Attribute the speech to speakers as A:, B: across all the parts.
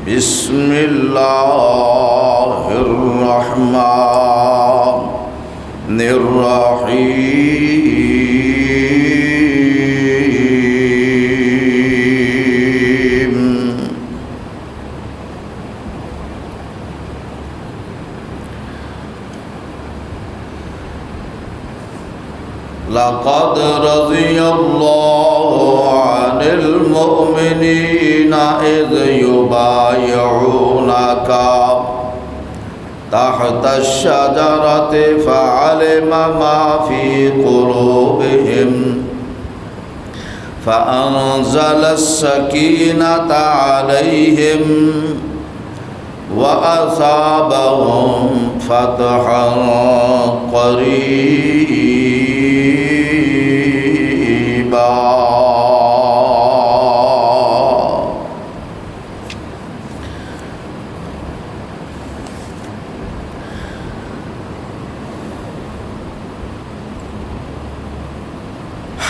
A: بسم اللہ الرحمن الرحیم لقد رضي الله عن المؤمنين إذ يبايعونك تحت الشجرة فعلم ما في قلوبهم فأنزل السكينة عليهم وأصابهم فتحا قريبا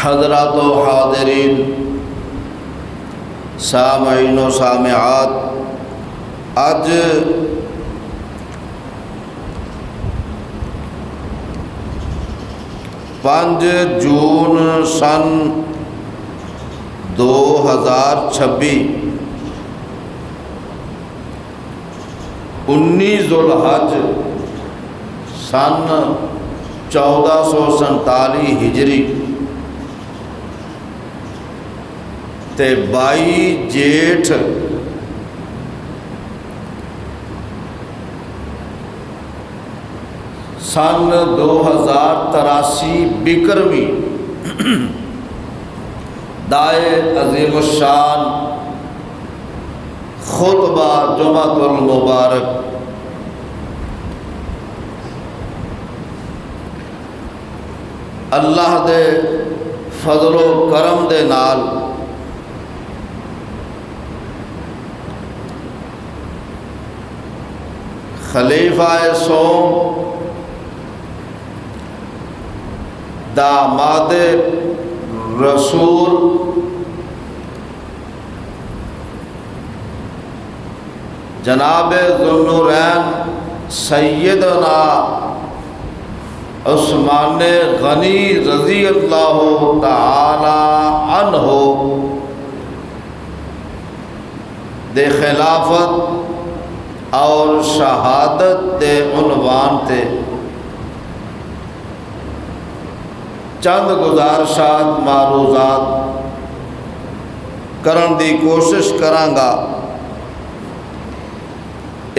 A: حضرات و حاضرین، سامعین و سامعات، اج 5 جون سن 2026 19 ذوالحج سن 1447 ہجری تے 22 جیٹھ سن 2083 بکرمی دائے عظیم الشان خطبہ جمعۃ المبارک اللہ دے فضل و کرم دے نال خلیفہ سوم داماد رسول جناب ذوالنورین سیدنا عثمان غنی رضی اللہ تعالی عنہ دے خلافت اور شہادت دے عنوان تے چند گزارشات معروضات کرن دی کوشش کرانگا۔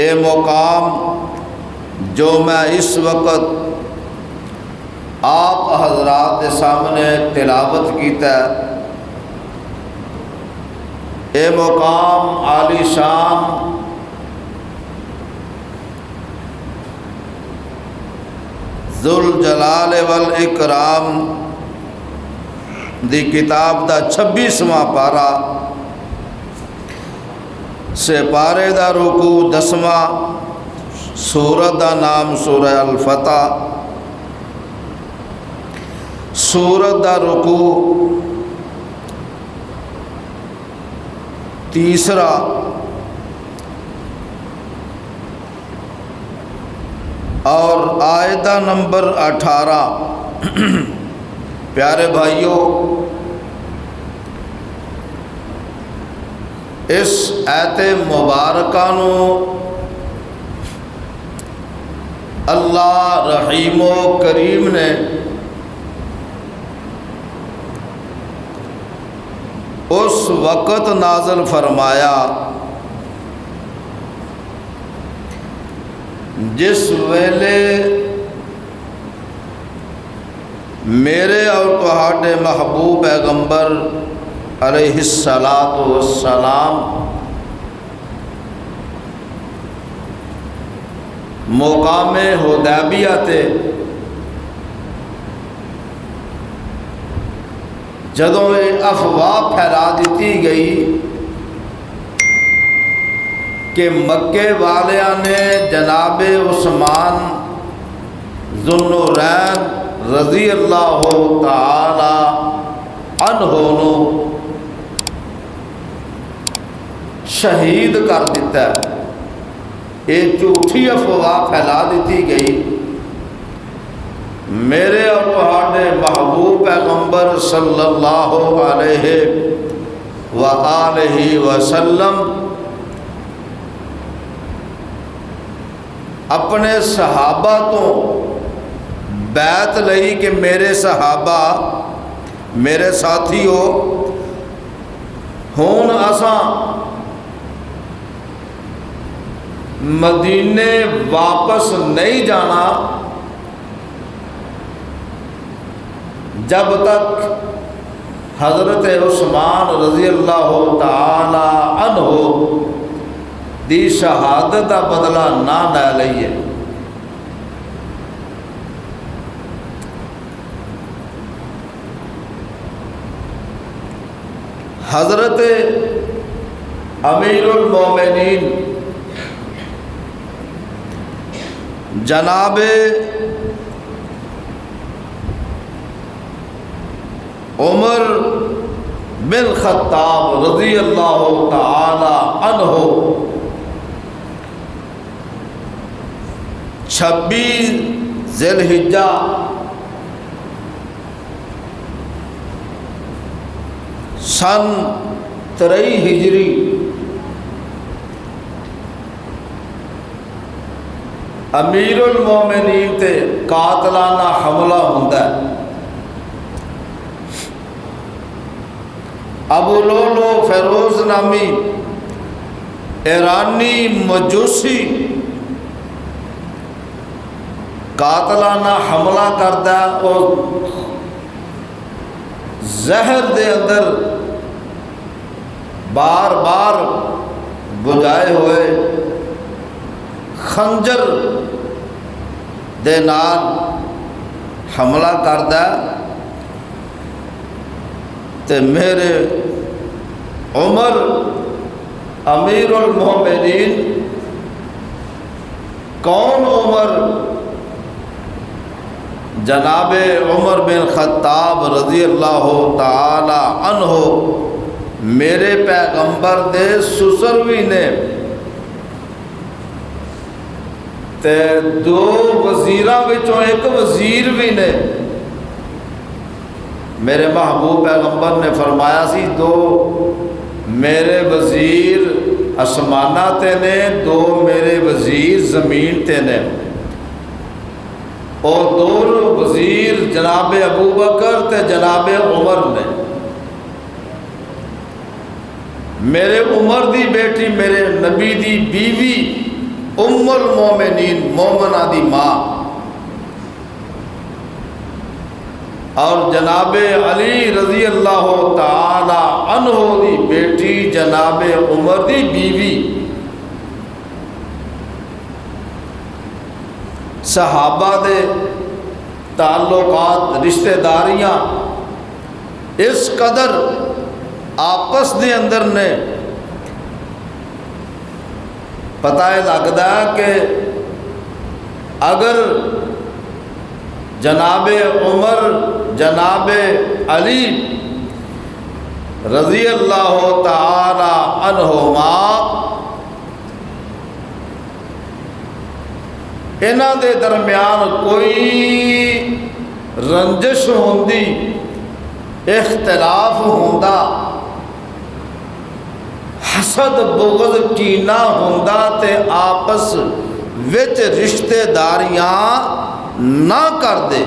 A: اے مقام جو میں اس وقت آپ حضرات کے سامنے تلاوت کیتا ہے، اے مقام عالی شان ذوالجلال والاکرام دی کتاب دا 26واں پارا سے پارے دا رکوع 10واں، سورت دا نام سورہ الفتح، سورت دا رکوع 3 اور آیت نمبر 18۔ پیارے بھائیوں، اس آیت مبارکہ نو اللہ رحیم و کریم نے اس وقت نازل فرمایا جس ویلے میرے اور تہاڈے محبوب پیغمبر علیہ الصلاۃ والسلام مقام حدیبیہ تے جدوں یہ افواہ پھیلا دیتی گئی کہ مکے والیاں نے جناب عثمان ذوالنورین رضی اللہ تعالی عنہ شہید کر دیتا ہے۔ یہ جھوٹھی افواہ پھیلا دیتی گئی۔ میرے اور تہاڈے محبوب پیغمبر صلی اللہ علیہ وآلہ وسلم اپنے صحابہ تو بیعت لئی کہ میرے صحابہ میرے ساتھی ہو، ہون اساں مدینے واپس نہیں جانا جب تک حضرت عثمان رضی اللہ تعالی عنہ دی شہادت کا بدلہ نہ لے لئیے۔ حضرت امیر المومنین جناب عمر بن خطاب رضی اللہ تعالی عنہ 26 ذی الحجہ سن 23 ہجری امیر المومنین تے قاتلانہ حملہ ہوندا ہے۔ ابو لولو فیروز نامی ایرانی مجوسی قاتلانہ حملہ کردا ہے اور زہر دے اندر بار بار بجائے ہوئے خنجر دے نال حملہ کردا ہے تے میرے عمر امیر المومنین کون عمر؟ جناب عمر بن خطاب رضی اللہ تعالی عنہ میرے پیغمبر دے سسروی نے تے 2 وزیراں وچوں ایک وزیر بھی نے۔ میرے محبوب پیغمبر نے فرمایا سی 2 میرے وزیر آسمانہ تے نے، 2 میرے وزیر زمین تے نے، اور 2 وزیر جناب ابو بکر تے جناب عمر نے۔ میرے عمر دی بیٹی میرے نبی دی بیوی ام المومنین مومنہ دی ماں، اور جناب علی رضی اللہ تعالی عنہ دی بیٹی جناب عمر دی بیوی۔ صحابہ دے تعلقات رشتہ داریاں اس قدر آپس دے اندر نے پتہ لگدا ہے کہ اگر جناب عمر جناب علی رضی اللہ تعالی عنہما انہاں دے درمیان کوئی رنجش ہوندی، اختلاف ہوندا، حسد بغض کینہ ہوندا تے آپس وچ رشتہ داریاں نہ کر دے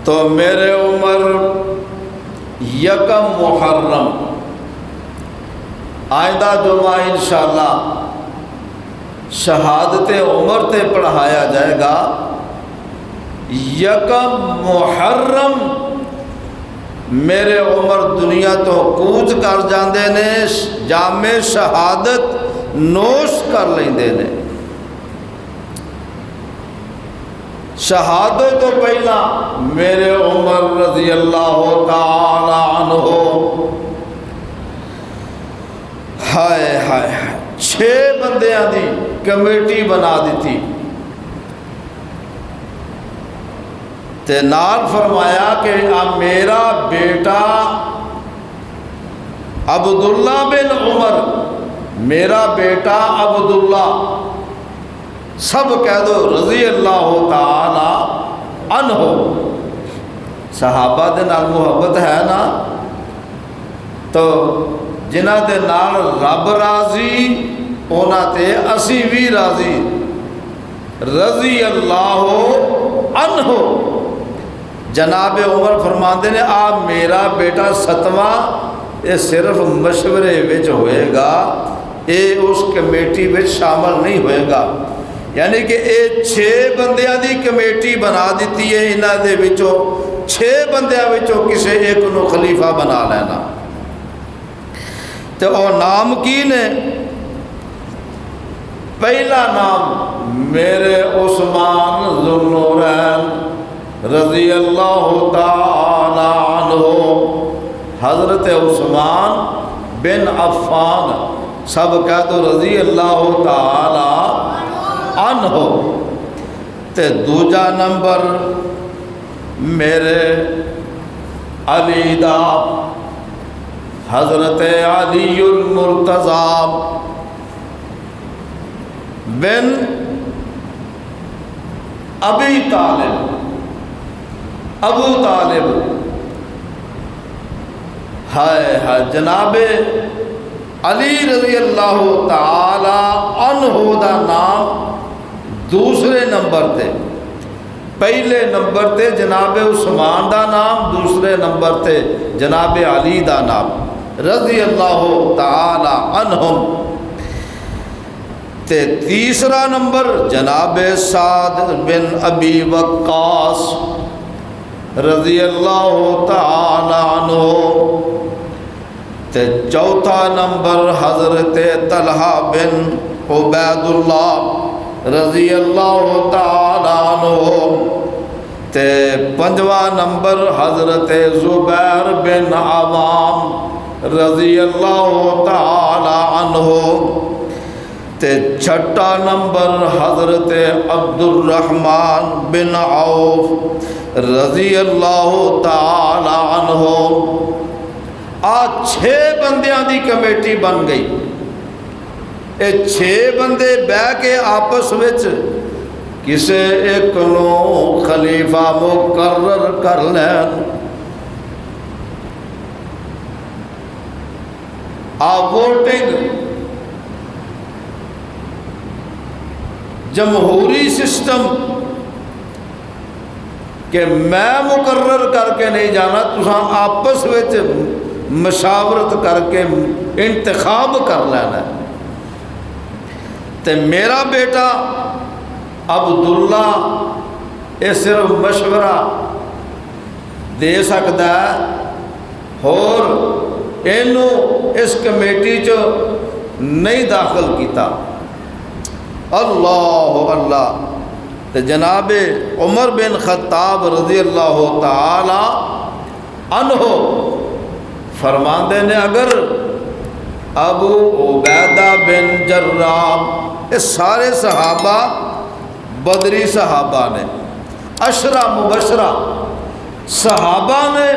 A: تو میرے عمر 1 محرم آئندہ جمعہ انشاءاللہ شہادت عمر تے پڑھایا جائے گا۔ 1 محرم میرے عمر دنیا تو کوچ کر جاندے نے، جام شہادت نوش کر لیندے نے۔ شہادت تو پہلا میرے عمر رضی اللہ تعالی عنہ ہائے ہائے 6 بندیاں دی کمیٹی بنا دیتی تے نال فرمایا کہ اب میرا بیٹا عبداللہ بن عمر، میرا بیٹا عبداللہ، سب کہہ دو رضی اللہ تعالی عنہ۔ صحابہ دے نال محبت ہے نا، تو جنہ دے نال رب راضی اونا تے اسی بھی راضی، رضی اللہ عنہ۔ جناب عمر فرماندے نے آپ میرا بیٹا ستواں یہ صرف مشورے وچ ہوئے گا، یہ اس کمیٹی وچ شامل نہیں ہوئے گا، یعنی کہ یہ 6 بندیاں دی کمیٹی بنا دیتی ہے، انہاں دے وچوں 6 بندیاں وچوں کسے ایک نو خلیفہ بنا لینا۔ تو وہ نام کی نے؟ پہلا نام میرے عثمان ذو النورین رضی اللہ تعالی عنہ، حضرت عثمان بن عفان، سب کہہ دو رضی اللہ تعالی عنہ۔ تے دوجا نمبر میرے علی دا، حضرت علی المرتضی بن ابی طالب، ابو طالب، ہائے ہائے، جناب علی رضی اللہ تعالی عنہ دا نام دوسرے نمبر تے، پہلے نمبر تے جناب عثمان دا نام، دوسرے نمبر تے جناب علی دا نام رضی اللہ تعالی عنہم۔ تے تیسرا نمبر جناب سعد بن ابی وقاص رضی اللہ تعالی عنہ۔ تے چوتھا نمبر حضرت طلحہ بن عبید اللہ رضی اللہ تعالی عنہ۔ تے پنجواں نمبر حضرت زبیر بن عوام رضی اللہ تعالی عنہ۔ تے چھٹا نمبر حضرت عبد الرحمن بن عوف رضی اللہ تعالی عنہ۔ آج 6 بندیاں دی کمیٹی بن گئی۔ اے 6 بندے بہ کے آپس وچ کسے ایک نو خلیفہ مقرر کر لین۔ ووٹنگ جمہوری سسٹم کہ میں مقرر کر کے نہیں جانا، تساں آپس وچ مشاورت کر کے انتخاب کر لینا ہے۔ تے میرا بیٹا عبداللہ یہ صرف مشورہ دے سکتا ہے، اور اینوں اس کمیٹی چ نہیں داخل کیتا۔ اللہ اللہ۔ تے جناب عمر بن خطاب رضی اللہ تعالی عنہ فرماندے نے اگر ابو عبیدہ بن جراح، یہ سارے صحابہ بدری صحابہ نے، عشرہ مبشرہ صحابہ نے،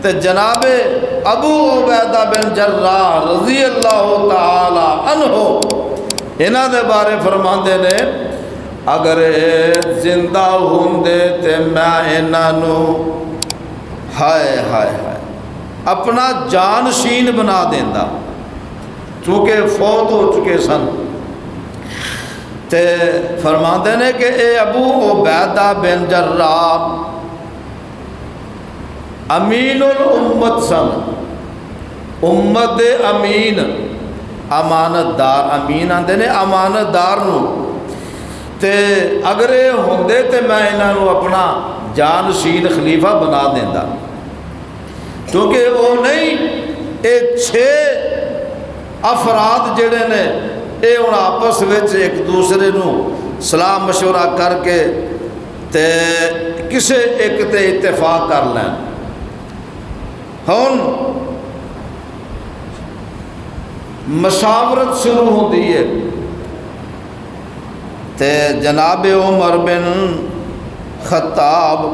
A: تے جناب ابو عبیدہ بن جراح رضی اللہ تعالی عنہ انہاں دے بارے فرماندے نے اگر زندہ ہوندے تے میں انہاں نو ہائے ہائے ہائے اپنا جانشین بنا دیندا، چونکہ فوت ہو چکے سن۔ تے فرماندے نے کہ اے ابو عبیدہ بن جراح امین الامت سن، امت دے امین، امانت دار، امین آندے نے امانت دار نو۔ تے اگر یہ ہوندے تے میں انہاں نو اپنا جانشین خلیفہ بنا دیندا، کیونکہ وہ نہیں، اے 6 افراد جڑے نے اے ہن آپس وچ ایک دوسرے نو سلام مشورہ کر کے تے کسے ایک تے اتفاق کر لین۔ ہن مشاورت شروع ہوتی ہے، تے جناب عمر بن خطاب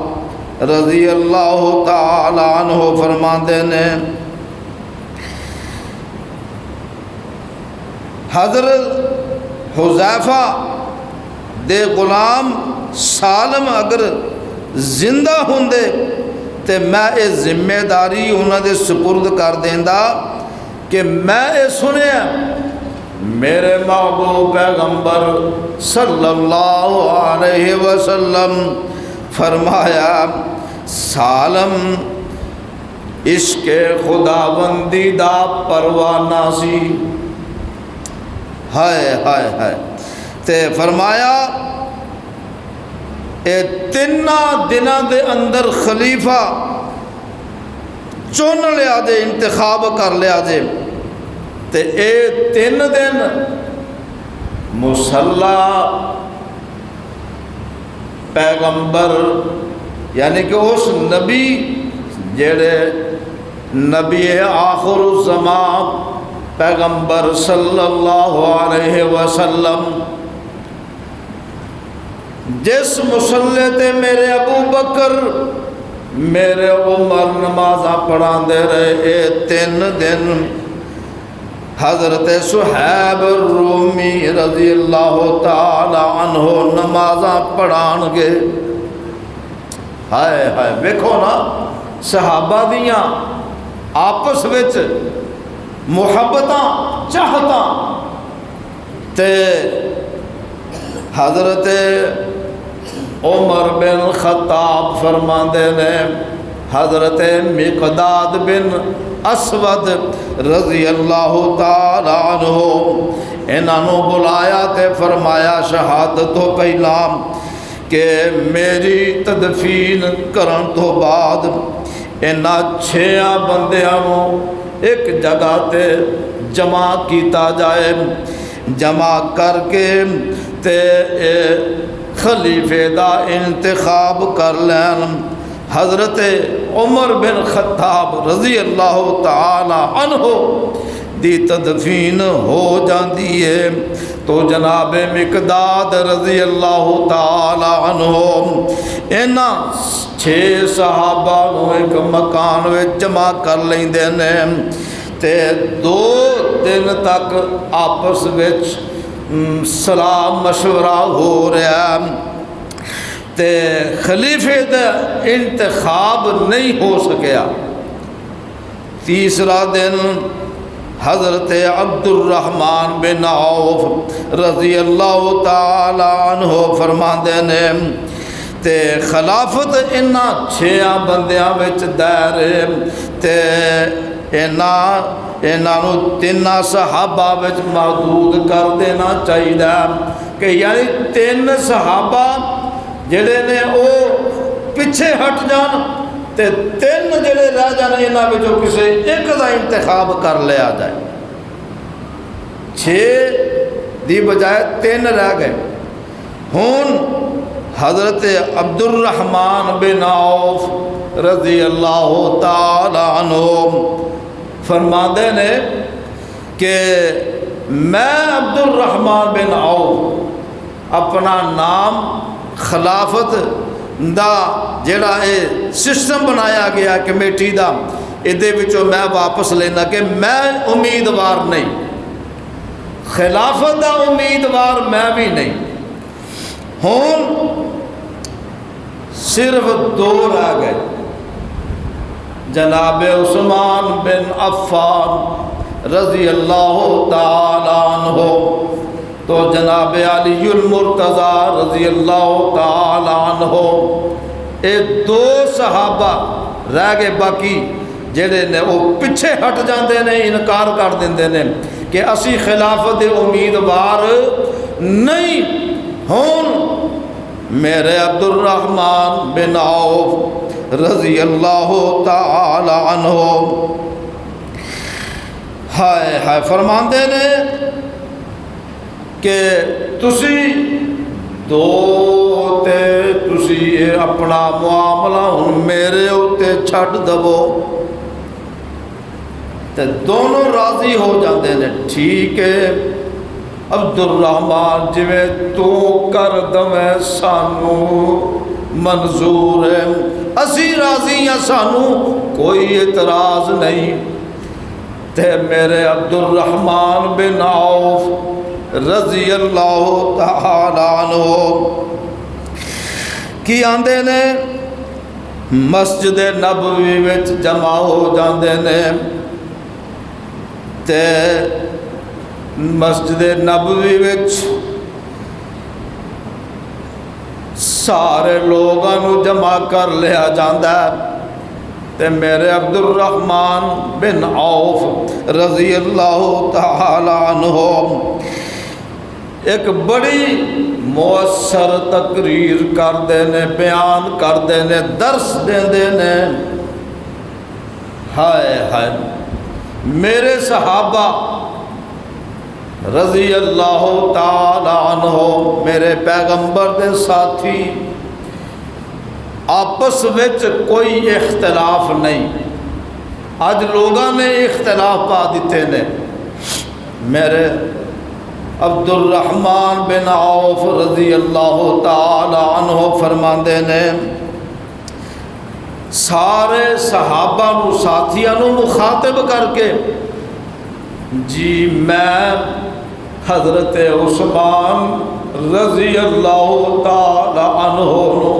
A: رضی اللہ تعالی عنہ فرماندے نے حضرت حذیفہ دے غلام سالم اگر زندہ ہوندے تے میں اے ذمہ داری انہاں دے سپرد کر دیندا کہ میں اے سنیا میرے محبوب پیغمبر صلی اللہ علیہ وسلم فرمایا سالم عشق خداوندی دا پروانہ سی. ہائے ہائے ہائے. تے فرمایا اے تیناں دناں دے اندر خلیفہ چن لیا دے انتخاب کر لیا دے تے اے 3 دن مصلی پیغمبر یعنی کہ اس نبی جڑے نبی آخر الزمان پیغمبر صلی اللہ علیہ وسلم جس مصلی تے میرے ابو بکر میرے عمر نمازاں پڑھان دے رہے اے 3 دن حضرت صہیب الرومی رضی اللہ تعالی عنہ نمازاں پڑھان گے. ہائے ہائے ویکھو نا صحابہ دیاں آپس وچ محبتاں چاہتاں تے حضرت عمر بن خطاب فرماندے نے حضرت مقداد بن اسود رضی اللہ تعالی عنہ انہوں بلایا تے فرمایا شہادت تو پہلا کہ میری تدفین کرن تو بعد انہاں 6 بندیاں ایک جگہ تے جمع کیتا جائے جمع کر کے تے خلیفے دا انتخاب کر لین. حضرت عمر بن خطاب رضی اللہ تعالی عنہ دی تدفین ہو جاندی ہے تو جناب مقداد رضی اللہ تعالی عنہ انہاں 6 صحابہ نو ایک مکان وچ جمع کر لیندے نے تے 2 دن تک آپس وچ سلام مشورہ ہو رہا تے خلیفے دا انتخاب نہیں ہو سکیا. تیسرا دن حضرت عبد الرحمن بن عوف رضی اللہ تعالی عنہ فرماندے نے تے خلافت انہاں 6 بندیاں وچ دائر تے انہوں 3 صحابہ وچ محدود کر دینا چاہیے کہ یعنی 3 صحابہ جڑے نے او پیچھے ہٹ جان تے 3 جڑے رہ جان انہاں وچوں کسے ایک دا انتخاب کر لیا جائے. 6 دی بجائے 3 رہ گئے. ہن حضرت عبد الرحمن بن عوف رضی اللہ تعالی عنہ فرماندے نے کہ میں عبد الرحمن بن عوف اپنا نام خلافت دا جڑا اے سسٹم بنایا گیا کمیٹی دا ادھے وچوں میں واپس لینا کہ میں امیدوار نہیں خلافت دا امیدوار میں بھی نہیں. ہوں صرف 2 رہ گئے جناب عثمان بن عفان رضی اللہ تعالی عنہ تو جناب علی المرتضی رضی اللہ تعالی عنہ اے 2 صحابہ رہ گئے. باقی جڑے نے وہ پیچھے ہٹ جاندے نے انکار کر دیندے نے کہ اسی خلافت امیدوار نہیں. ہون میرے عبد الرحمن بن عوف رضی اللہ تعالی عنہ ہائے ہائے فرماندے نے کہ تسی 2 تے تسی اپنا معاملہ ہن میرے اوتے چھڈ دو تے دونوں راضی ہو جاندے نے. ٹھیک ہے عبد الرحمن جویں تو کر دویں سانو منظور ہے اسی راضی ہیں سانو کوئی اعتراض نہیں. تے میرے عبد الرحمن بن عوف رضی اللہ تعالی عنہ کی آندے نے مسجد نبوی وچ جمع ہو جاندے نے تے مسجد نبوی وچ سارے لوگاں نو جمع کر لیا جاندا ہے تے میرے عبد الرحمن بن عوف رضی اللہ تعالی عنہ ایک بڑی مؤثر تقریر کردے نے، بیان کردے نے، درس دیندے نے۔ ہائے ہائے میرے صحابہ رضی اللہ تعالی عنہ، میرے پیغمبر دے ساتھی، آپس وچ کوئی اختلاف نہیں۔ آج لوگاں نے اختلاف پا دیتے نے۔ میرے عبد الرحمن بن عوف رضی اللہ تعالی عنہ فرماندے نے سارے صحابہ نو، ساتھیاں نو مخاطب کر کے، جی میں حضرت عثمان رضی اللہ تعالی عنہ نو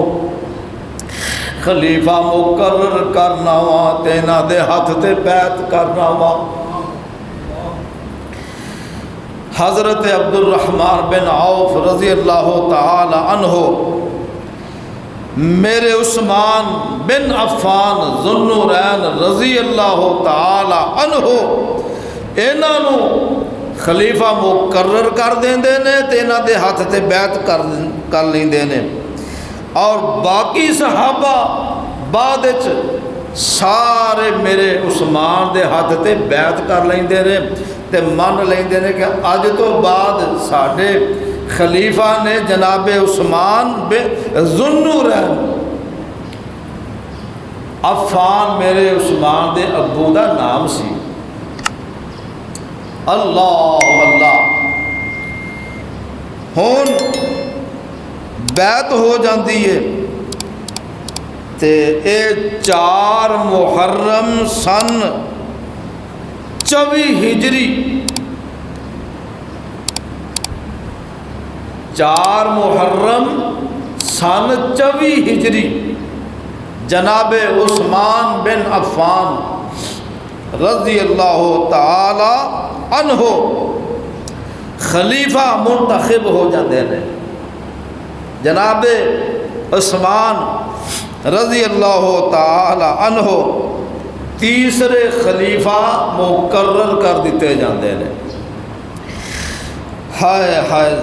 A: خلیفہ مقرر کرنا وا تے انہاں دے ہاتھ تے بیعت کرنا وا۔ حضرت عبد الرحمن بن عوف رضی اللہ تعالی عنہ میرے عثمان بن عفان ذو النورین رضی اللہ تعالی عنہ انہاں نو خلیفہ مقرر کر دیندے نے تے انہاں دے ہاتھ تے بیعت کر لیندے نے، اور باقی صحابہ بعد وچ سارے میرے عثمان دے ہاتھ تے بیعت کر لیندے نے تے من لیندے نے کہ اج تو بعد ساڈے خلیفہ نے جناب عثمان ذو النورین عفان میرے عثمان دے ابو دا نام سی۔ اللہ اللہ ہون بیعت ہو جاندی ہے تے اے 4 محرم سن 24 ہجری، 4 محرم سن 24 ہجری جناب عثمان بن عفان رضی اللہ تعالی عنہ خلیفہ منتخب ہو جاندے نے۔ جناب عثمان رضی اللہ تعالی عنہ تیسرے خلیفہ مقرر کر دیتے جاندے نے۔ ہائے ہائے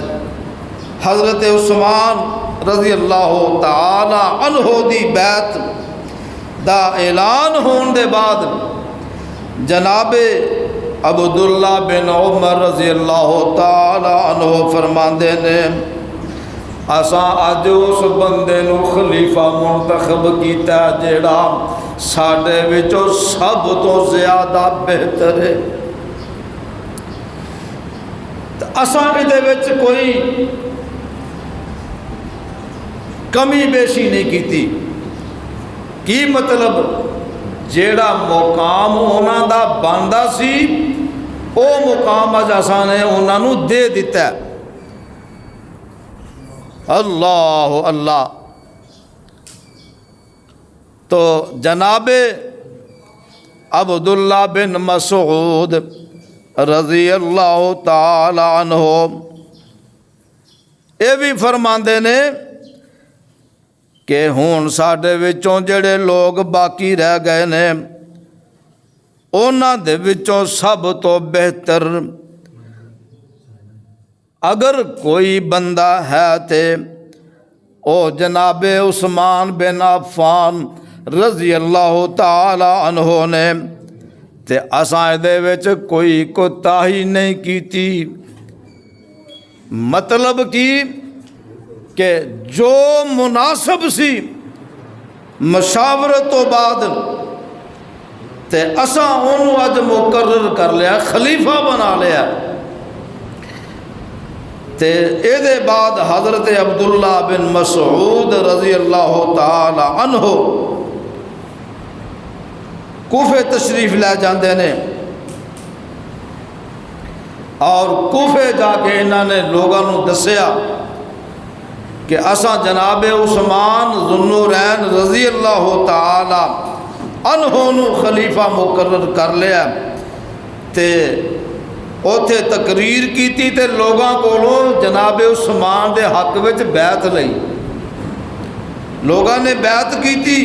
A: حضرت عثمان رضی اللہ تعالی عنہ دی بیعت دا اعلان ہون دے بعد جناب عبداللہ بن عمر رضی اللہ تعالی عنہ فرماندے نے اساں اج اس بندے نو خلیفہ منتخب کیتا جیڑا ساڈے وچوں سب تو زیادہ بہتر ہے۔ اساں دے وچ کوئی کمی بیشی نہیں کیتی۔ کی مطلب جیڑا مقام انہاں دا بندا سی او مقام اج اساں نے انہاں نو دے دتا ہے۔ اللہ اللہ تو جناب عبداللہ بن مسعود رضی اللہ تعالی عنہ اے بھی فرماندے نے کہ ہون ساڈے وچوں جڑے لوگ باقی رہ گئے نے انہاں دے وچوں سب تو بہتر اگر کوئی بندہ ہے تے او جناب عثمان بن عفان رضی اللہ تعالی عنہ نے تے اساں دے وچ کوئی کوتاہی نہیں کیتی۔ مطلب کی کہ جو مناسب سی مشاورت تو بعد تے اساں انہوں اج مقرر کر لیا، خلیفہ بنا لیا۔ تے اے دے بعد حضرت عبداللہ بن مسعود رضی اللہ تعالی عنہ کوفے تشریف لے جاندے نے۔ اور کوفے جا کے انہوں نے لوگوں کو دسیا کہ اساں جناب عثمان ذوالنورین رضی اللہ تعالی عنہ نو خلیفہ مقرر کر لیا تے اوتھے تقریر کیتی تے لوگاں کولوں جناب عثمان دے حق وچ بیعت لئی، لوگاں نے بیعت کیتی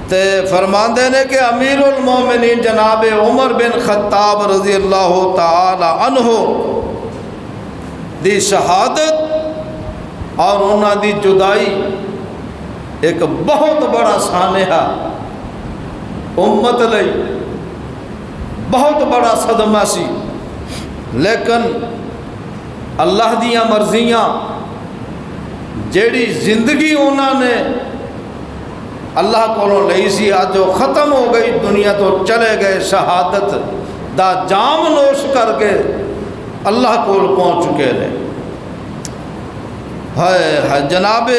A: تے فرماندے نے کہ امیر المومنین جناب عمر بن خطاب رضی اللہ تعالی عنہ دی شہادت اور انہاں دی جدائی ایک بہت بڑا سانحہ امت لئی، بہت بڑا صدمہ سی، لیکن اللہ دیاں مرضیاں جیڑی زندگی انہوں نے اللہ کو لئی سی آج جو ختم ہو گئی، دنیا تو چلے گئے، شہادت دا جام نوش کر کے اللہ کو پہنچ چکے رہے۔ ہے جناب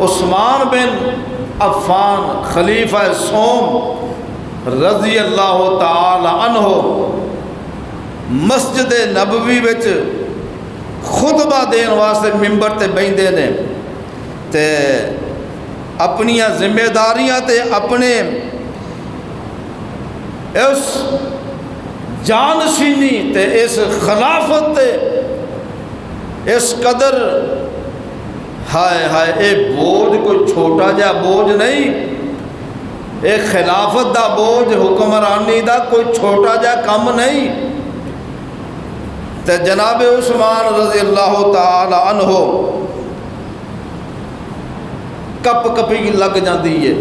A: عثمان بن عفان خلیفہ سوم رضی اللہ تعالی عنہ مسجد نبوی وچ خطبہ دین واسطے ممبر تے بیندے نے تے اپنیاں ذمہ داریاں تے اپنے اس جانشینی تے اس خلافت تے اس قدر ہائے ہائے اے بوجھ کوئی چھوٹا جا بوجھ نہیں، اے خلافت دا بوجھ حکمرانی دا کوئی چھوٹا جا کم نہیں۔ تے جناب عثمان رضی اللہ تعالی عنہ کپ کپی لگ جاندی ہے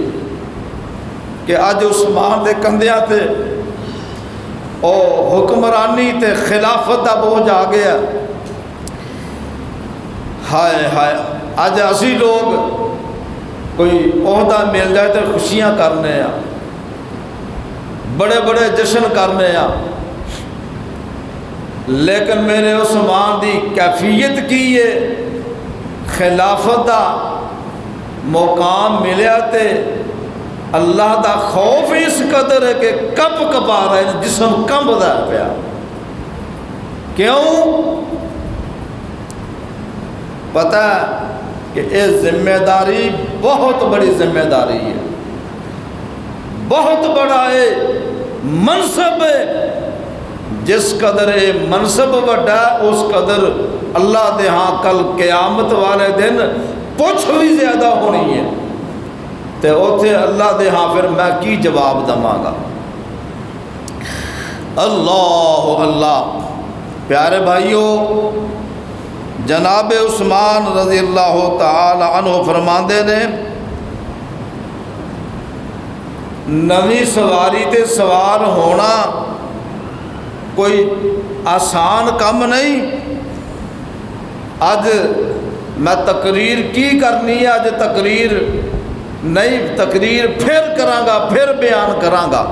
A: کہ اج عثمان دے کندھیاں تے او حکمرانی تے خلافت دا بوجھ آ گیا۔ ہائے ہائے اج اسی لوگ کوئی عہدہ مل جائے تو خوشیاں کرنے ہیں، بڑے بڑے جشن کرنے ہیں، لیکن میرے عثمان دی کیفیت کی ہے، خلافت دا مقام ملیا تے اللہ دا خوف اس قدر ہے کہ کپ کپا رہے ہیں، جسم کمبدا پیا۔ کیوں؟ پتہ ہے کہ یہ ذمہ داری بہت بڑی ذمہ داری ہے، بہت بڑا ہے منصب ہے۔ جس قدر یہ منصب وڈا ہے اس قدر اللہ دے ہاں کل قیامت والے دن پوچھ بھی زیادہ ہونی ہے، تے اوتھے اللہ دے ہاں پھر میں کی جواب دماں گا۔ اللہ اللہ پیارے بھائیو، جناب عثمان رضی اللہ تعالی عنہ فرماندے نے نویں سواری تے سوار ہونا کوئی آسان کم نہیں۔ اج میں تقریر کی کرنی ہے، اج تقریر نہیں، تقریر پھر کرانگا، پھر بیان کرانگا،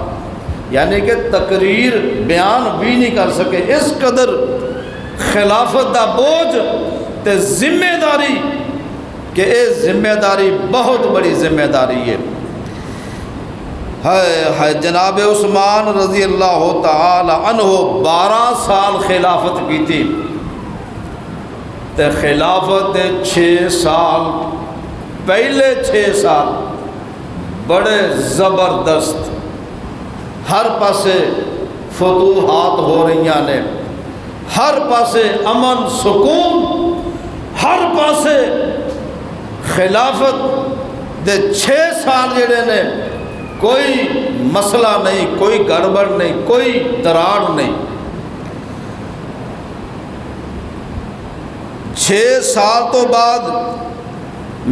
A: یعنی کہ تقریر بیان بھی نہیں کر سکے، اس قدر خلافت دا بوجھ تے ذمہ داری کہ اے ذمہ داری بہت بڑی ذمہ داری ہے۔ ہے جناب عثمان رضی اللہ تعالی عنہ 12 سال خلافت کی تھی تے خلافت دے 6 سال پہلے 6 سال بڑے زبردست، ہر پاسے فتوحات ہو رہی نے، ہر پاسے امن سکون، ہر پاسے خلافت دے 6 سال جڑے نے کوئی مسئلہ نہیں، کوئی گڑبڑ نہیں، کوئی دراڑ نہیں۔ 6 سال تو بعد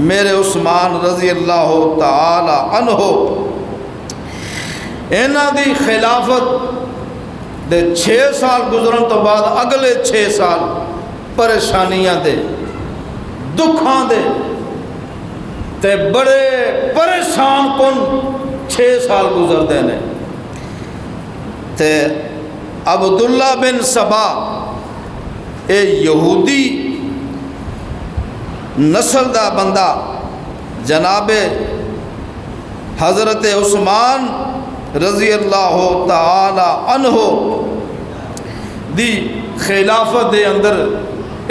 A: میرے عثمان رضی اللہ تعالی عنہ انہاں دی خلافت دے 6 سال گزرن تو بعد اگلے 6 سال پریشانیاں دے، دکھاں دے تے بڑے پریشان کن 6 سال گزر دے نے۔ تے عبداللہ بن سبا اے یہودی نسل دا بندہ جناب حضرت عثمان رضی اللہ تعالی عنہ دی خلافت دے اندر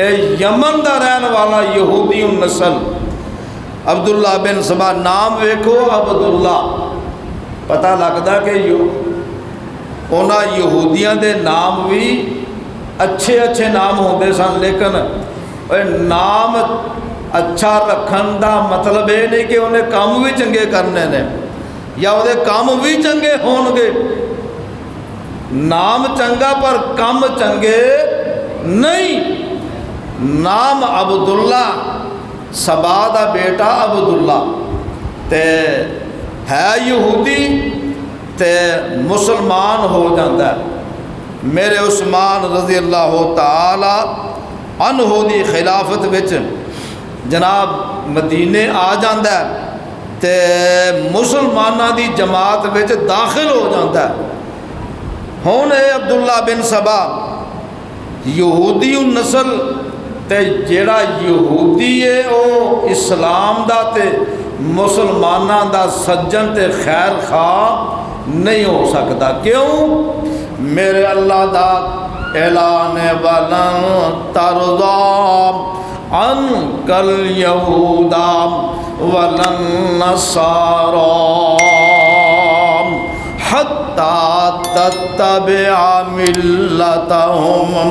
A: اے یمن دا رہن والا یہودی النسل عبداللہ بن سبا، نام ویکھو عبداللہ، پتہ لگدا کہ اونا یہودیاں دے نام بھی اچھے اچھے نام ہوندے سن، لیکن نام اچھا رکھن دا مطلب یہ نہیں کہ انہیں کام بھی چنگے کرنے نے یا وہ کام بھی چنگے ہون گے، نام چنگا پر کام چنگے نہیں۔ نام عبداللہ، سبا دا بیٹا عبداللہ تے ہے یہودی تے مسلمان ہو جاتا ہے۔ میرے عثمان رضی اللہ تعالی عنہ دی خلافت وچ جناب مدینے آ جاتا ہے تے مسلمانہ دی جماعت وچ داخل ہو جاتا ہے۔ ہون اے عبداللہ بن سبا یہودی النسل تے جیڑا یہودی ہے او اسلام دا تے مسلمانہ دا سجن تے خیر خواہ نہیں ہو سکتا۔ کیوں؟ میرے اللہ دا اعلان وَلَن تَرْضَىٰ عَنْكَ الْيَهُودَ وَلَا النَّصَارَىٰ حَتَّىٰ تَتَّبِعَ مِلَّتَهُمْ۔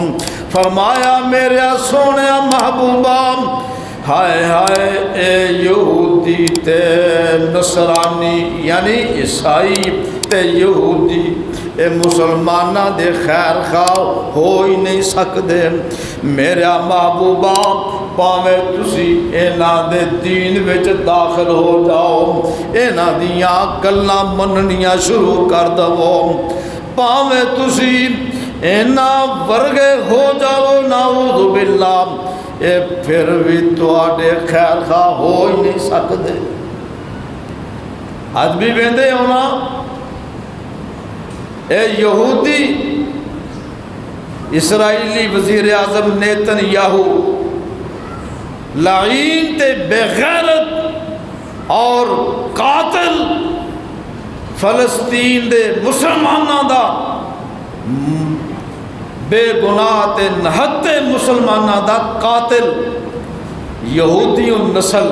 A: فرمایا میرے سونے محبوبہ، ہائے ہائے اے یہودی تے نصرانی یعنی عیسائی تے یہودی اے مسلمانہ دے خیر خواہ ہو ہی نہیں سکدے۔ میرا محبوبہ پاویں تسی اینا دے دین وچ داخل ہو جاؤ، اینا دیاں گلاں مننیاں شروع کر دو، پاویں تسی اینا ورگے ہو جاؤ، نعوذ باللہ، اے پھر بھی تواڈے خیر خواہ ہو ہی نہیں سکدے۔ آج بھی ویندے ہونا اے یہودی اسرائیلی وزیر اعظم نیتن یاہو لعین تے بے غیرت اور قاتل فلسطین دے مسلمانہ دا بے گناہ تے نہتے مسلمانہ دا قاتل یہودی النسل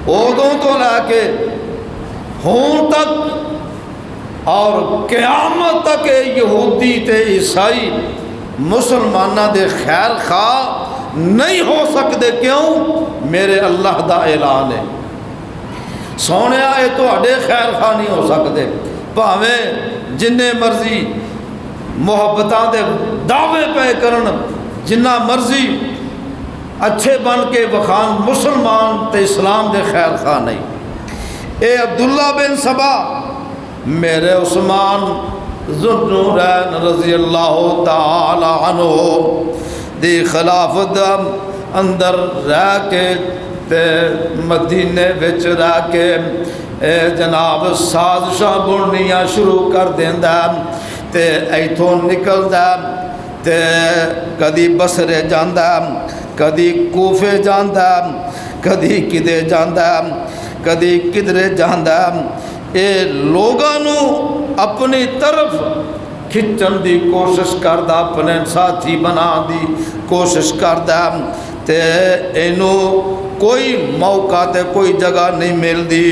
A: عہدوں تو لے کے ہون تک اور قیامت تک یہودی تے عیسائی مسلمانہ دے خیر خواہ نہیں ہو سکتے۔ کیوں؟ میرے اللہ دا اعلان ہے، سونے آئے تو اڈے خیر خواہ نہیں ہو سکتے، پاویں جننے مرضی محبتاں دے دعوے پہ کرن، جنہ مرضی اچھے بن کے وخان، مسلمان تے اسلام دے خیر خواہ نہیں۔ اے عبداللہ بن سبا میرے عثمان ذوالنورین رضی اللہ تعالی عنہ دی خلافت اندر رہ کے تے مدینے وچ رہ کے اے جناب سازشاں بننیاں شروع کر دیندا تے ایتھوں نکلدا تے کدی بصرے جاندا، کدی کوفے جاندا، کدی کدے جاندا، کدی کدرے جاندا، اے لوگاں اپنی طرف کھچن دی کوشش کردا، اپنے ساتھی بنا دی کوشش کردا تے اینو کوئی موقع تے کوئی جگہ نہیں ملدی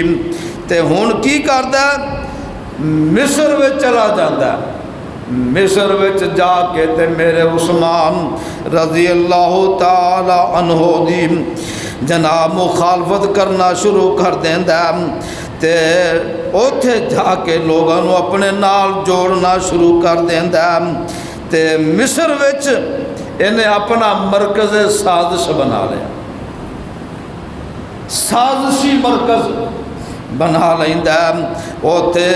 A: تے ہن کی کردا؟ مصر وچ چلا جاندا، مصر وچ جا کے تے میرے عثمان رضی اللہ تعالی عنہ دی جناب مخالفت کرنا شروع کر دیندا تے اوتھے جا کے لوگاں نو اپنے نال جوڑنا شروع کر دیندا تے مصر وچ انہیں اپنا مرکز سازش بنا لیا، سازشی مرکز بنا لیندا۔ اوتھے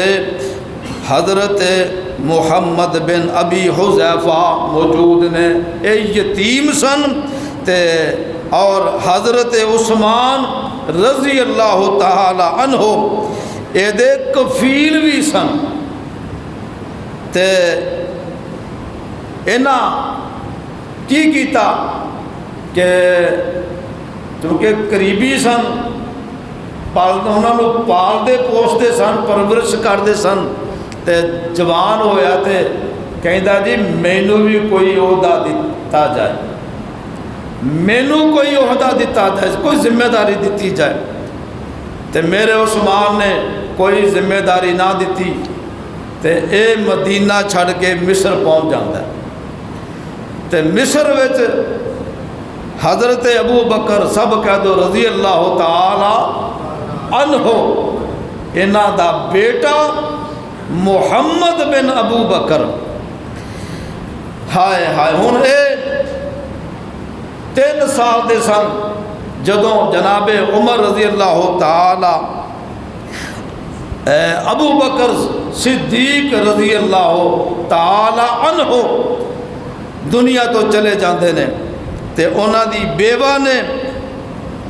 A: حضرت محمد بن ابی حذیفہ موجود نے، اے یتیم سن تے اور حضرت عثمان رضی اللہ تعالی عنہ اے دے کفیل بھی سن تے اینا کی کیتا کہ چونکہ قریبی سن ਉਹਨਾਂ ਨੂੰ ਪਾਲਦੇ ਪੋਸਦੇ ਸਨ, ਪਰਵਰਿਸ਼ ਕਰਦੇ ਸਨ। ਤੇ ਜਵਾਨ ਹੋਇਆ ਤੇ ਕਹਿੰਦਾ ਜੀ ਮੈਨੂੰ ਵੀ ਕੋਈ ਅਹੁਦਾ ਦਿੱਤਾ ਜਾਏ, ਮੈਨੂੰ ਕੋਈ ਅਹੁਦਾ ਦਿੱਤਾ ਜਾਏ, ਕੋਈ ਜ਼ਿੰਮੇਦਾਰੀ ਦਿੱਤੀ ਜਾਏ। ਤੇ ਮੇਰੇ ਉਸਮਾਨ ਨੇ ਕੋਈ ਜ਼ਿੰਮੇਦਾਰੀ ਨਾ ਦਿੱਤੀ ਤੇ ਇਹ ਮਦੀਨਾ ਛੱਡ ਕੇ ਮਿਸਰ ਪਹੁੰਚ ਜਾਂਦਾ। ਤੇ ਮਿਸਰ ਵਿੱਚ حضرت ابو بکر سب کہہ دو رضی اللہ تعالی عنہ انہاں دا بیٹا محمد بن ابو بکر، ہائے ہائے ہن اے 3 سال دے سن جدوں جناب عمر رضی اللہ تعالی ابو بکر صدیق رضی اللہ تعالی عنہ دنیا تو چلے جاندے نے تے انہاں دی بیوہ نے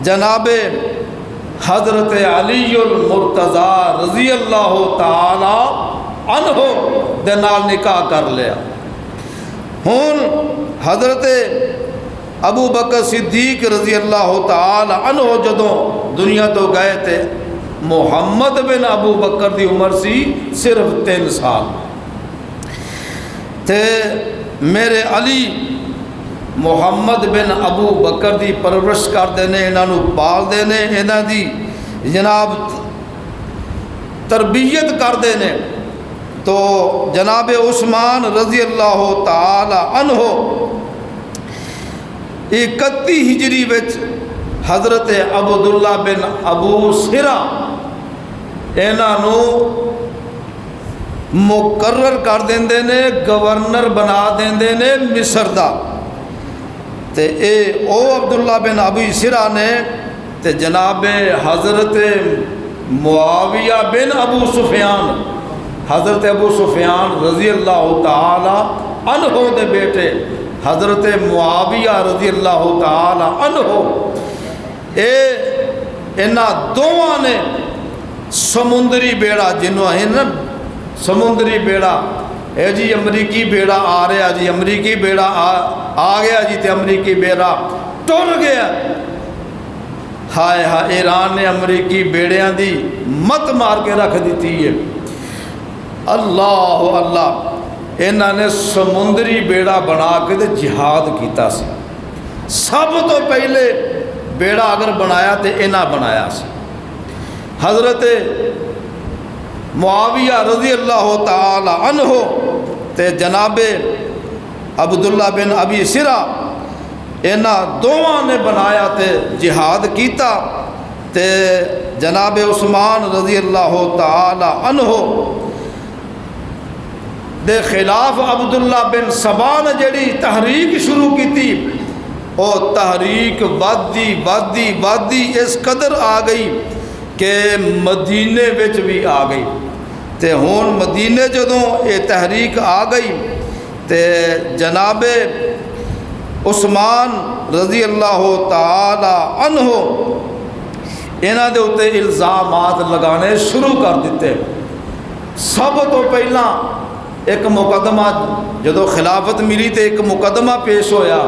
A: جناب حضرت علی المرتضی رضی اللہ تعالی عنہ دے نال نکاح کر لیا۔ ہن حضرت ابو بکر صدیق رضی اللہ تعالی عنہ جدوں دنیا تو گئے تے محمد بن ابو بکر دی عمر سی صرف 3 سال۔ تے میرے علی محمد بن ابو بکر دی پرورش کرتے ہیں، انہاں نوں پالتے ہیں، انہاں دی جناب تربیت کرتے ہیں۔ تو جناب عثمان رضی اللہ تعالی عنہ 31 ہجری وچ حضرت عبداللہ بن ابو سرا انہاں نوں مقرر کر دیندے نے، گورنر بنا دیندے نے مصر دا۔ تے اے او عبداللہ بن ابی سرا نے تے جناب حضرت معاویہ بن ابو سفیان، حضرت ابو سفیان رضی اللہ تعالی عنہ دے بیٹے حضرت معاویہ رضی اللہ تعالی عنہ انہاں دوواں نے سمندری بیڑا جنوں ہے نا سمندری بیڑا، اے جی امریکی بیڑا آ رہا جی، امریکی بیڑا آ گیا جی تے امریکی بیڑا ٹر گیا۔ ہائے ہائے ایران نے امریکی بیڑیاں دی مت مار کے رکھ دیتی ہے۔ اللہ اللہ، انہاں نے سمندری بیڑا بنا کے تے جہاد کیتا سی۔ سب تو پہلے بیڑا اگر بنایا تے انہاں بنایا سی۔ حضرت معاویہ رضی اللہ تعالی عنہ تے جناب عبداللہ بن ابی سرا انہاں دوواں نے بنایا تے جہاد کیتا تے جناب عثمان رضی اللہ تعالی عنہ دے خلاف عبداللہ بن سبا نے جڑی تحریک شروع کیتی، او تحریک وادی اس قدر آ گئی کہ مدینے وچ بھی آ گئی۔ تے ہون مدینے جدوں یہ تحریک آ گئی تے جناب عثمان رضی اللہ تعالی عنہ انہاں دے اوتے الزامات لگانے شروع کر دیتے۔ سب تو پہلا ایک مقدمہ جدوں خلافت ملی تے ایک مقدمہ پیش ہویا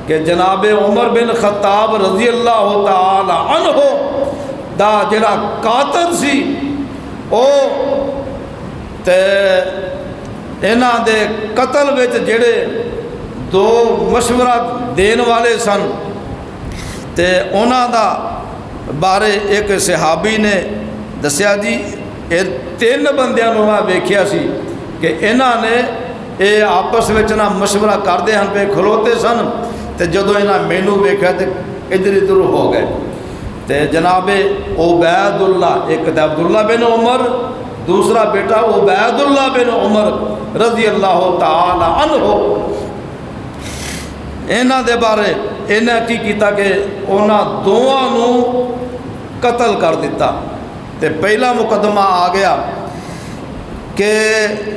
A: کہ جناب عمر بن خطاب رضی اللہ تعالی عنہ دا جڑا قاتل سی او تے انہاں دے قتل وچ جڑے 2 مشورہ دین والے سن تے انہاں دا بارے ایک صحابی نے دسیا جی اے 3 بندیاں نوں میں ویکھیا سی کہ انہاں نے اے آپس وچ نہ مشورہ کردے ہن پہ کھلوتے سن تے جدوں انہاں مینوں ویکھیا تے ادھر ادھر ہو گئے۔ تے جناب عبید اللہ، ایک تے عبداللہ بن عمر، دوسرا بیٹا عبید اللہ بن عمر رضی اللہ تعالی عنہ، انہاں دے بارے انہاں کی کیتا کہ انہاں دوواں نوں قتل کر دیتا۔ تے پہلا مقدمہ آ گیا کہ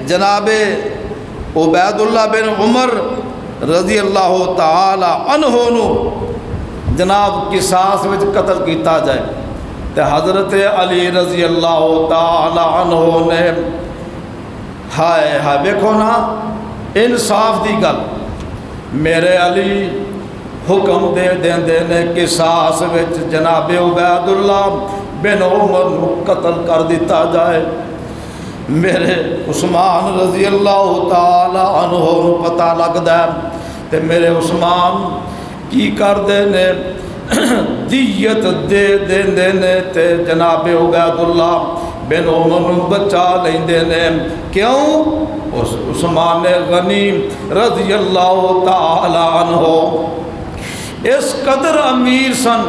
A: جناب عبید اللہ بن عمر رضی اللہ تعالی عنہ نوں جناب قصاص وچ قتل کیتا جائے۔ تے حضرت علی رضی اللہ تعالی عنہ نے ہائے ہائے ویکھو نا انصاف دی گل، میرے علی حکم دے دیندے نے قصاص وچ جناب عبید اللہ بن عمر نو قتل کر دیتا جائے۔ میرے عثمان رضی اللہ تعالی عنہ نو پتہ لگدا ہے تے میرے عثمان کی کردے نے دیت دے دیندے نے تے جناب عبیداللہ بن عمر نو بچا لیندے نے۔ کیوں؟ عثمان غنی رضی اللہ تعالی عنہ اس قدر امیر سن،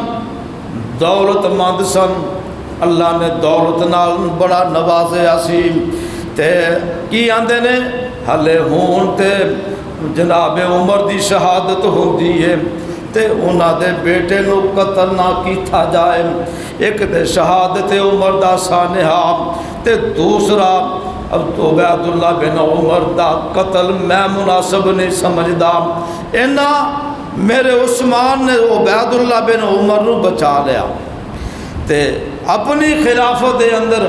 A: دولت مند سن، اللہ نے دولت نال بڑا نوازیا سی تے کی آندے نے ہلے ہون تے جناب عمر دی شہادت ہوندی ہے تے انہاں دے بیٹے نو قتل نہ کیتا جائے۔ ایک تے شہادت عمر دا سانحہ تے دوسرا عبیداللہ بن عمر دا قتل میں مناسب نہیں سمجھدا۔ انہاں میرے عثمان نے عبیداللہ بن عمر نو بچا لیا تے اپنی خلافت دے اندر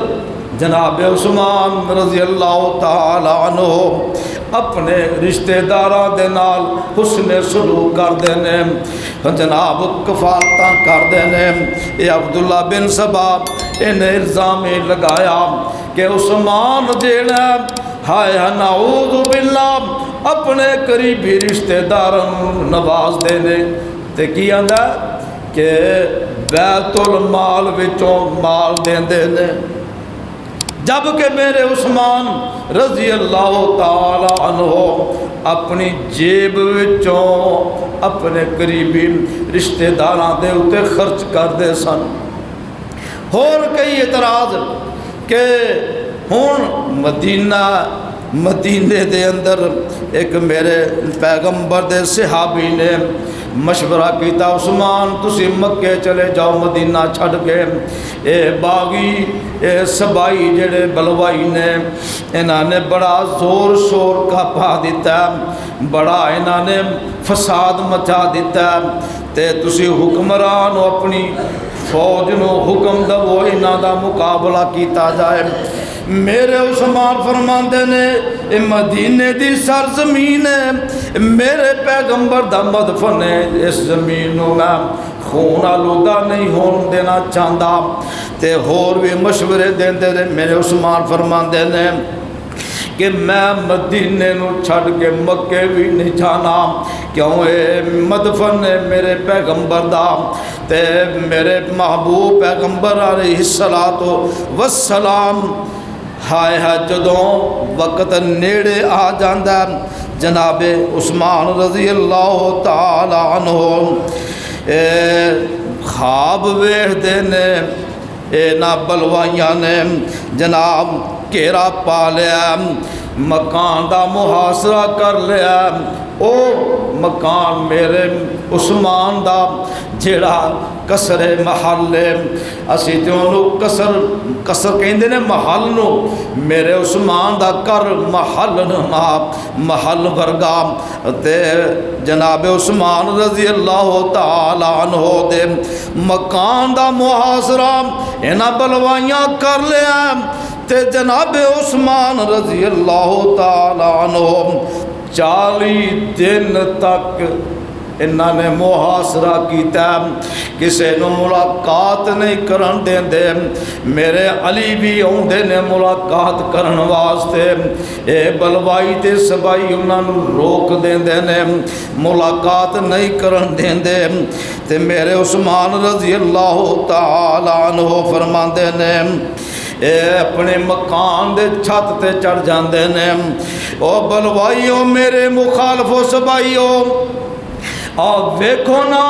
A: جناب عثمان رضی اللہ تعالی عنہ اپنے رشتہ داراں دے نال حسن سلوک کر دینے، جناب کفالتاں کر دینے۔ یہ عبداللہ بن سبا انہیں الزام لگایا کہ عثمان جیڑا ہائے نعوذ باللہ اپنے قریبی رشتہ داراں نواز دینے تے کی آندا کہ بیت المال وچوں مال دیندے نے، جبکہ میرے عثمان رضی اللہ تعالی عنہ اپنی جیب وچوں اپنے قریبی رشتہ داراں دے اتے خرچ کردے سن۔ اور کئی اعتراض کہ ہن مدینے دے اندر ایک میرے پیغمبر دے صحابی نے مشورہ کیتا، عثمان تسی مکے چلے جاؤ مدینہ چھڑ کے، اے باغی اے سبائی جڑے بلوائی نے انہاں نے بڑا زور شور کا پا دیتا، بڑا انہاں نے فساد مچا دیتا، تے تسی حکمران اپنی فوج نو حکم دو انہاں دا مقابلہ کیتا جائے۔ میرے عثمان فرماندے نے اے مدینے دی سرزمین ہے، میرے پیغمبر دا مدفن ہے، اس زمین نو میں خون آلودہ نہیں ہون دینا چاہتا تے ہور بھی مشورے دیندے نے۔ میرے عثمان فرماندے نے کہ میں مدینے نو چھڑ کے مکے بھی نہیں جانا، کیوں اے مدفن ہے میرے پیغمبر دا تے میرے محبوب پیغمبر علیہ السلام ہائے جدوں وقت نیڑے آ جاندا جناب عثمان رضی اللہ تعالی عنہ خواب ویکھدے نے، اے نا بلوائیاں نے جناب گھیرا پا لیا، مکان دا محاصرہ کر لیا۔ او مکان میرے عثمان دا جیڑا قصر محل ہے، اسی تے انہوں قصر کہندے نے محل نو، میرے عثمان دا کر محل محل ورگا تے جناب عثمان رضی اللہ تعالی عنہ دے مکان دا محاصرہ انہاں بلوائیاں کر لیا تے جناب عثمان رضی اللہ تعالی عنہ 40 دن تک انہاں نے محاصرہ کیتا، کسے نو ملاقات نہیں کرن دیندے۔ میرے علی بھی اوندے نے ملاقات کرن واسطے، اے بلوائی تے سبائی انہاں نو روک دیندے نے، ملاقات نہیں کرن دیندے تے میرے عثمان رضی اللہ تعالی عنہ فرماندے نے اے اپنے مکان دے چھت تے چڑھ جاندے نے، او بلوائیو میرے مخالفو سبائیو آ ویکھو نا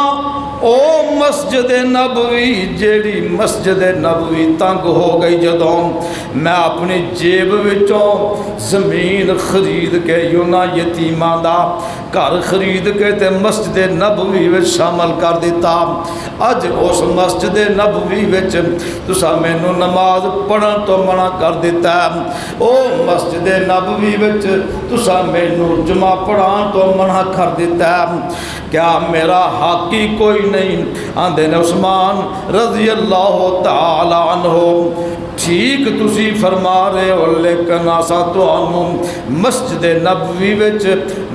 A: او مسجد نبوی جیڑی مسجد نبوی تنگ ہو گئی جدوں میں اپنی جیب وچوں زمین خرید کے یونا یتیماں دا گھر خرید کے تے مسجد نبوی وچ شامل کر دیتا۔ اج اس مسجد نبوی وچ تسا مینوں نماز پڑھن تو منع کر دیتا، او مسجد نبوی وچ تسا مینوں جمعہ پڑھان تو منع کر دیتا، کیا میرا حق ہی کوئی نہیں؟ آندے نے عثمان رضی اللہ تعالی عنہ ٹھیک تسی فرما رہے ہو، لیکن اسا تانوں مسجد نبوی وچ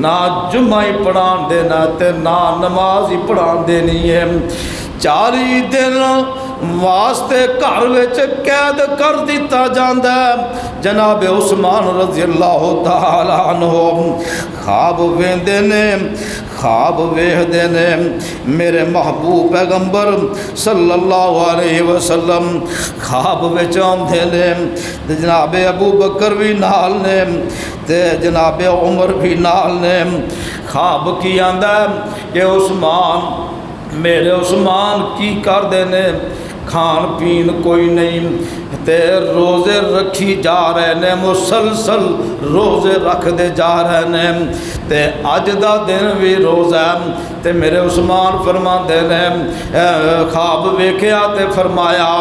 A: نہ جمعہ ہی پڑھان دینا تے نہ نماز ہی پڑھان دینی ہے۔ 40 دن واسطے گھر وچ قید کر دیتا جاندا ہے۔ جناب عثمان رضی اللہ تعالی عنہ خواب ویندے نے، خواب ویکھدے نے، میرے محبوب پیغمبر صلی اللہ علیہ وسلم خواب وچ آندے نے، تے جناب ابو بکر بھی نال نے تے جناب عمر بھی نال نے۔ خواب کی آندا ہے کہ عثمان، میرے عثمان کی کر دینے، کھان پین کوئی نہیں تے روزے رکھی جا رہے نے، مسلسل روزے رکھ دے جا رہے نے تے اج دا دن بھی روزہ تے میرے عثمان فرما دے نے خواب ویکھیا تے فرمایا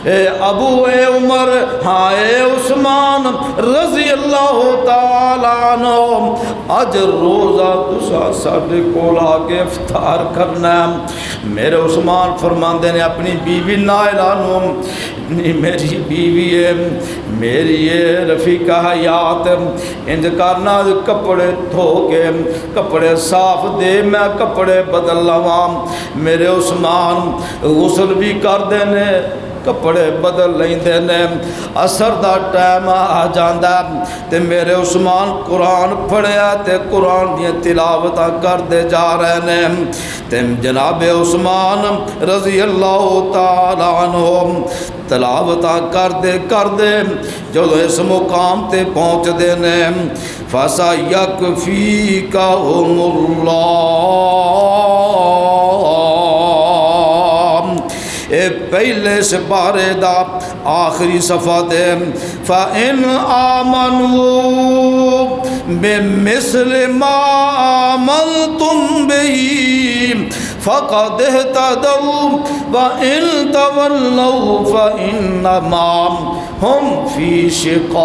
A: اے ابو اے عمر، ہاں اے عثمان رضی اللہ تعالی عنہ، اج روزہ تسا ساڈے کول آ کے افطار کرنا ہے۔ میرے عثمان فرما دے نے اپنی بیوی نائلہ نو، میری بیوی ہے، میری یہ رفیقہ حیات، انج کرنا کپڑے دھو کے کپڑے صاف دے میں کپڑے بدل لواں۔ میرے عثمان غسل بھی کر دینے، کپڑے بدل لیندے نے، عصر دا ٹائم آ جاندا تے میرے عثمان قرآن پڑھیا تے قرآن دی تلاوتاں کردے جا رہے نے تے جناب عثمان رضی اللہ تعالی عنہ تلاوتاں کردے کردے جدو اس مقام تے پہنچ دے نے فَسَيَكْفِيكَهُمُ اللَّهُ، اے پہلے سپارے دا آخری صفحہ دے فَإِنْ آمَنُوا بِمِثْلِ مَا آمَنْتُمْ بِهِ فَقَدْ اهْتَدَوْا وَإِنْ تَوَلَّوْا فَإِنَّمَا هُمْ فِي شِقَاقٍ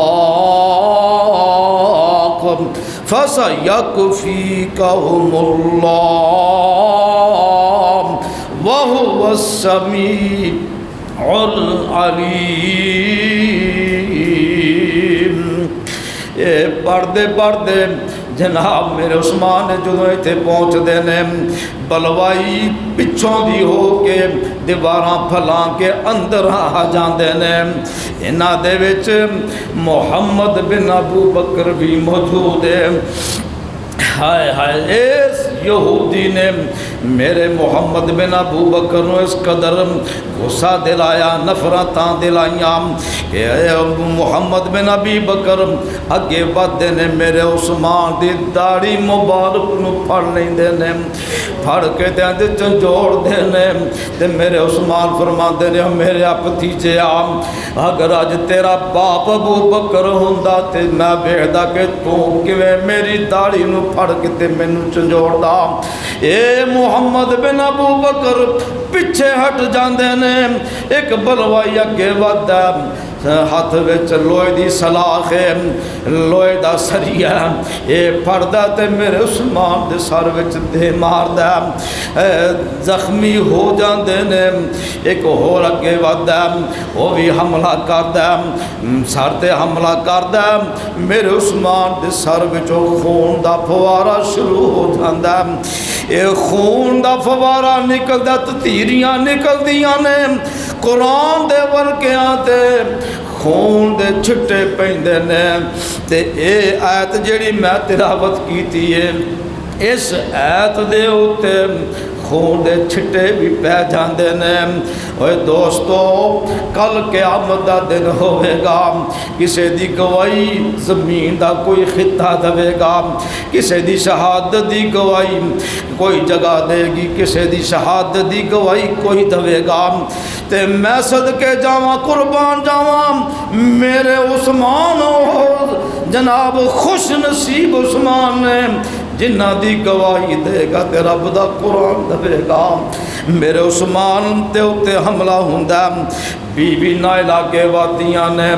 A: فَسَيَكْفِيكَهُمُ اللَّهُ وَهُوَ السَّمِيعُ الْعَلِيمُ۔ یہ پڑھتے پڑھتے جناب میرے عثمان نے جدوں ایتھے پہنچ دے نے بلوائی پچھوں دی ہو کے دیواراں پھلاں کے اندر آ جاندے نے۔ انہاں دے وچ محمد بن ابو بکر بھی موجود ہے۔ ہائے ہائے، اس یہودی نے میرے محمد بن ابو بکر نو اس قدر غصہ دلایا، نفرتاں دلائیاں کہ اے محمد بن ابی بکر اگے ودے نے میرے عثمان دی داڑھی مبارک نو پھڑ لیندے نے، پھڑ کے تے چنجوڑ دے نے تے میرے عثمان فرماندے نے میرے بھتیجے اگر اج تیرا باپ ابو بکر ہوندا تے میں ویکھدا کہ تو کیویں میری داڑھی نو پھڑ کے تے مینوں چنجوڑدا۔ اے محمد بن ابو بکر پیچھے ہٹ جاندے نے، ایک بلوائی اگے ودا ہاتھ وچ لوہے دی سلاخ ہے، لوہے دا سریا اے پھڑدا تے میرے عثمان دے سر وچ دے ماردا، زخمی ہو جاندے نے۔ ایک ہور اگے ودا وہ بھی حملہ کردا، سر تے حملہ کردا، میرے عثمان دے سر وچوں خون دا فوارا شروع ہو جاندا، اے خون دا فوارا نکلدا، تیریاں نکلدیاں نے، قرآن دے ورقیاں تے خون دے چھٹے پیندے نے تے اے آیت جڑی میں تلاوت کیتی ہے اس آیت دے اوتے خون دے چھٹے بھی پہ جاندے نے۔ اوے دوستو کل قیامت دا دن ہوئے گا، کسے دی گواہی زمین دا کوئی خطہ دے گا، کسے دی شہادت دی گواہی کوئی جگہ دے گی، کسے دی شہادت دی گواہی کوئی دے گا۔ تے میں صدقے جاواں قربان جاواں میرے عثمان جناب خوش نصیب عثمان نے جنہ دی گواہی دے گا تے رب دا قرآن دے گا۔ میرے عثمان تے اتے حملہ ہوندا بیوی نائلہ کے وادیاں نے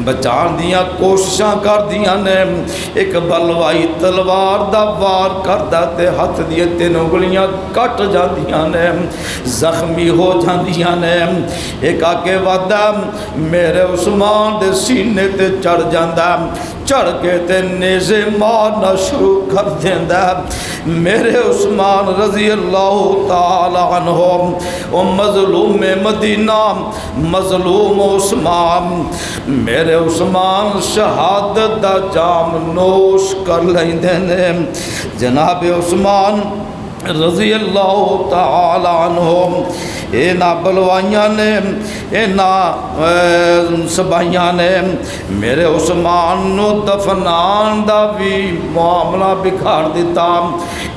A: بچان دیاں کوششاں کر دیاں نے ایک بلوائی تلوار دا وار کردہ تے ہاتھ دیے تین انگلیاں کٹ جاندیاں نے زخمی ہو جاندیاں نے ایک آکے وعدہ میرے عثمان دے سینے تے چڑھ جاندہ چڑھ کے تے نیزے مارنا شروع کر دیندہ میرے عثمان رضی اللہ تعالی عنہ او مظلوم مدینہ مظلوم عثمان میرے عثمان شہادت دا جام نوش کر لیندے نے جناب عثمان رضی اللہ تعالی عنہ اے نا بلوائیاں نے اے نا سبائیاں نے میرے عثمان نو دفنان دا بھی معاملہ بکھار دیتا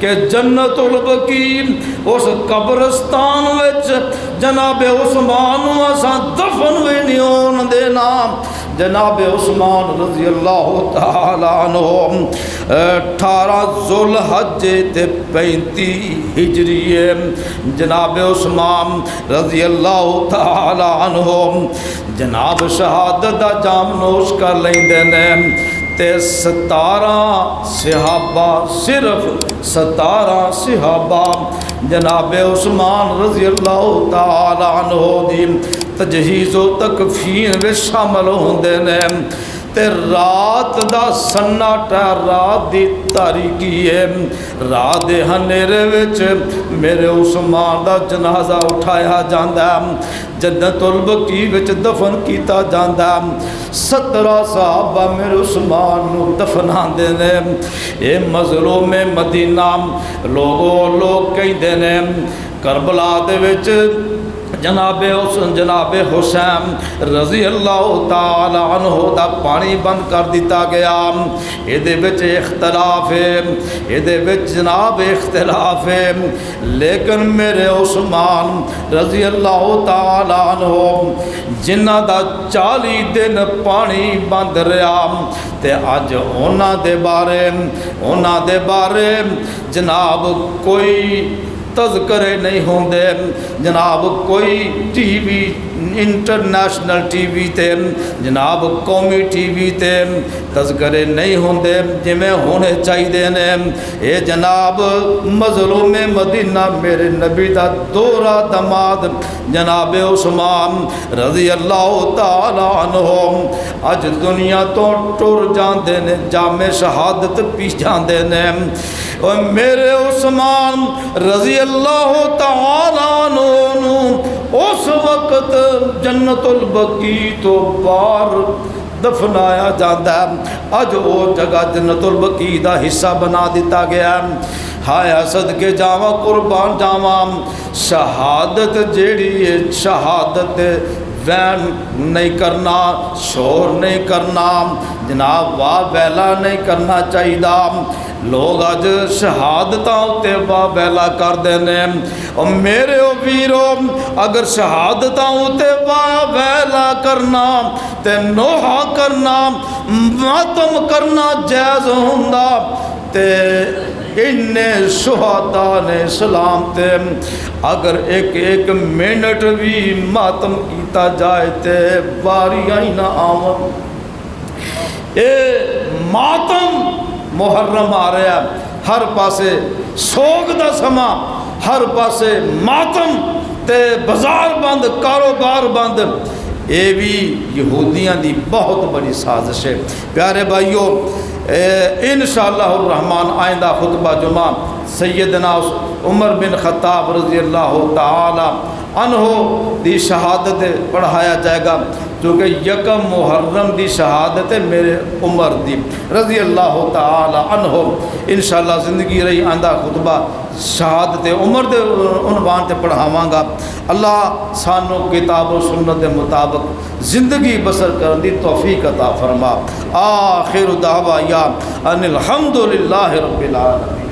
A: کہ جنت البقیع اس قبرستان وچ جناب عثمان نو اساں دفن وی نہیں ہون دینا جناب عثمان رضی اللہ تعالی عنہ 18 ذوالحج تے 35 ہجری جناب عثمان رضی اللہ تعالی عنہ جناب شہادت دا جام نوش کر لیندے نے تے 17 صحابہ صرف 17 صحابہ جناب عثمان رضی اللہ تعالی عنہ دی تجہیز و تکفین میں شامل ہوندے نے تے رات دا سناٹا رات دی تاریکی ہے رات دے ہنیرے وچ میرے عثمان دا جنازہ اٹھایا جاندہ جنت البقیع وچ دفن کیتا جاندہ 17 صحابہ میرے عثمان نو دفنان دے نے اے مظلوم مدینہ لوگ کہندے نے کربلا دے وچ جناب حسین رضی اللہ تعالی عنہ دا پانی بند کر دیتا گیا یہ دے وچ اختلاف ہے یہ دے وچ جناب اختلاف ہے لیکن میرے عثمان رضی اللہ تعالی عنہ جنہ دا 40 دن پانی بند رہا تے اج اونا دے بارے جناب کوئی تذکرے نہیں ہوندے جناب کوئی T V international T V تے جناب قومی ٹی وی تے تذکرے نہیں ہوندے جویں ہونے چاہیے نے اے جناب مظلوم مدینہ میرے نبی دا دورہ دماد جناب عثمان رضی اللہ تعالی عنہ اج دنیا تو ٹر جاندے نے جام شہادت پی جاندے نے اور میرے عثمان رضی اللہ تعالی عنہ اس وقت جنت البقیع تو بار دفنایا جاندہ اج وہ جگہ جنت البقیع دا حصہ بنا دیتا گیا ہائے صدقے جاواں قربان جاواں شہادت جیڑی ہے شہادت وین نہیں کرنا شور نہیں کرنا جناب واہ ویلا نہیں کرنا چاہیے لوگ اج شہادتاں تے واہ ویلا کر دینے اور میرے او ویرو اگر شہادتاں تے واہ ویلا کرنا تے نوحہ کرنا ماتم کرنا جائز ہوندا تے ان شہداء نے اسلام تے اگر ایک منٹ بھی ماتم کیتا جائے تے باری آئی نہ آمد اے ماتم محرم آ رہا ہر پاسے سوگ دا سما ہر پاسے ماتم تے بازار بند کاروبار بند اے بھی یہودیاں دی بہت بڑی سازش ہے پیارے بھائیوں انشاءاللہ الرحمن آئندہ خطبہ جمعہ سیدنا عمر بن خطاب رضی اللہ تعالی عنہ دی شہادت پڑھایا جائے گا جو کہ یکم محرم دی شہادت میرے عمر دی رضی اللہ تعالی عنہ انشاءاللہ زندگی رہی آئندہ خطبہ شہادت عمر دے عنوان تے پڑھاواں گا اللہ سانو کتاب و سنت دے مطابق زندگی بسر کرن دی توفیق عطا فرما آخر دعوایا ان الحمدللہ رب العالمین